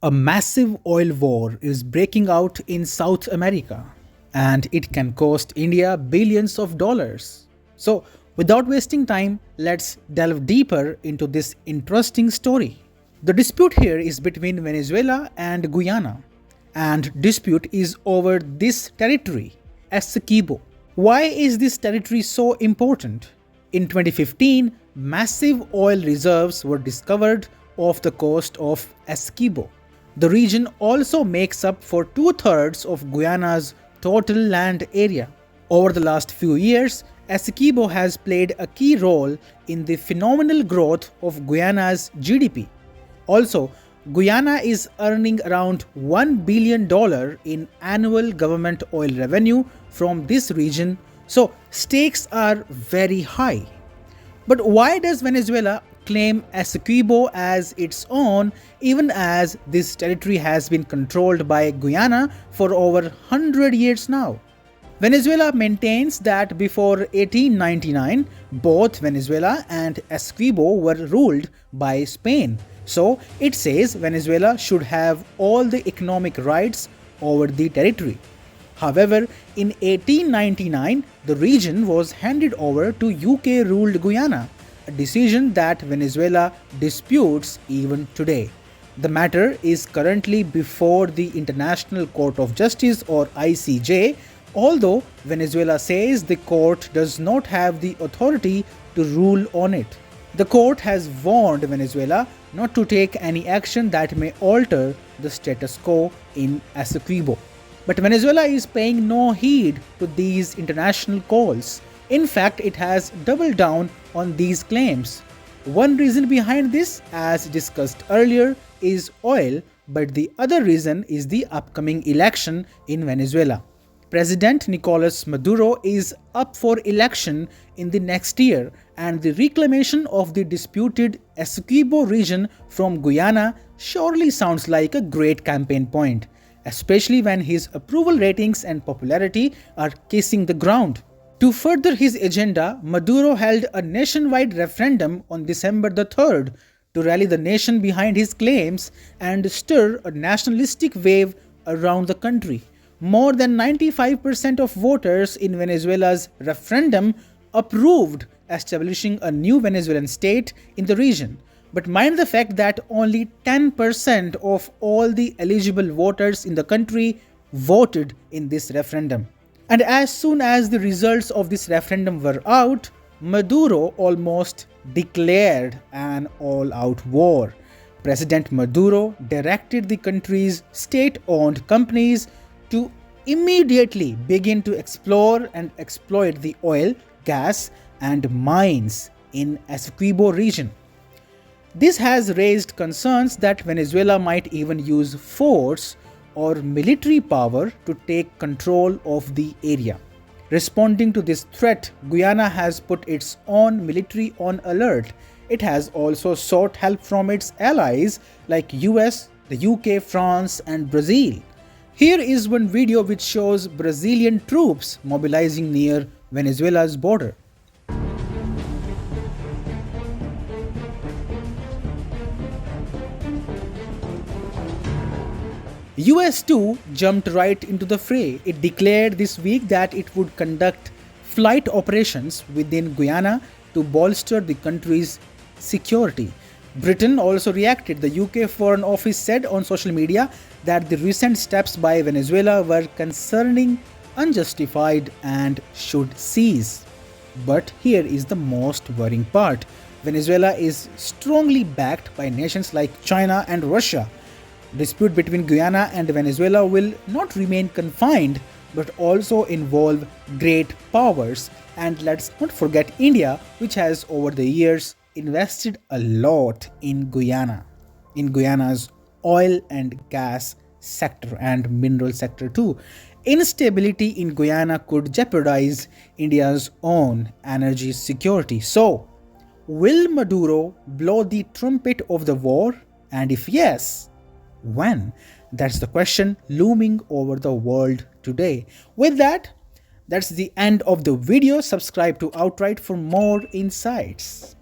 A massive oil war is breaking out in South America, and it can cost India billions of dollars. So, without wasting time, let's delve deeper into this interesting story. The dispute here is between Venezuela and Guyana, and dispute is over this territory, Essequibo. Why is this territory so important? In 2015, massive oil reserves were discovered off the coast of Essequibo. The region also makes up for two-thirds of Guyana's total land area. Over the last few years, Essequibo has played a key role in the phenomenal growth of Guyana's GDP. Also, Guyana is earning around $1 billion in annual government oil revenue from this region, so stakes are very high. But why does Venezuela claim Essequibo as its own, even as this territory has been controlled by Guyana for over 100 years now? Venezuela maintains that before 1899, both Venezuela and Essequibo were ruled by Spain. So it says Venezuela should have all the economic rights over the territory. However, in 1899, the region was handed over to UK-ruled Guyana, a decision that Venezuela disputes even today. The matter is currently before the International Court of Justice or ICJ, although Venezuela says the court does not have the authority to rule on it. The court has warned Venezuela not to take any action that may alter the status quo in Essequibo. But Venezuela is paying no heed to these international calls. In fact, it has doubled down on these claims. One reason behind this, as discussed earlier, is oil, but the other reason is the upcoming election in Venezuela. President Nicolas Maduro is up for election in the next year, and the reclamation of the disputed Essequibo region from Guyana surely sounds like a great campaign point, especially when his approval ratings and popularity are kissing the ground. To further his agenda, Maduro held a nationwide referendum on December the 3rd to rally the nation behind his claims and stir a nationalistic wave around the country. More than 95% of voters in Venezuela's referendum approved establishing a new Venezuelan state in the region. But mind the fact that only 10% of all the eligible voters in the country voted in this referendum. And as soon as the results of this referendum were out, Maduro almost declared an all-out war. President Maduro directed the country's state-owned companies to immediately begin to explore and exploit the oil, gas, and mines in Essequibo region. This has raised concerns that Venezuela might even use force or military power to take control of the area. Responding to this threat, Guyana has put its own military on alert. It has also sought help from its allies like US, the UK, France, and Brazil. Here is one video which shows Brazilian troops mobilizing near Venezuela's border. US too jumped right into the fray. It declared this week that it would conduct flight operations within Guyana to bolster the country's security. Britain also reacted. The UK Foreign Office said on social media that the recent steps by Venezuela were concerning, unjustified, and should cease. But here is the most worrying part. Venezuela is strongly backed by nations like China and Russia. Dispute between Guyana and Venezuela will not remain confined but also involve great powers. And let's not forget India, which has over the years invested a lot in Guyana's oil and gas sector and mineral sector too. Instability in Guyana could jeopardize India's own energy security. So, will Maduro blow the trumpet of the war? And if yes, when? That's the question looming over the world today. With that, that's the end of the video. Subscribe to Outright for more insights.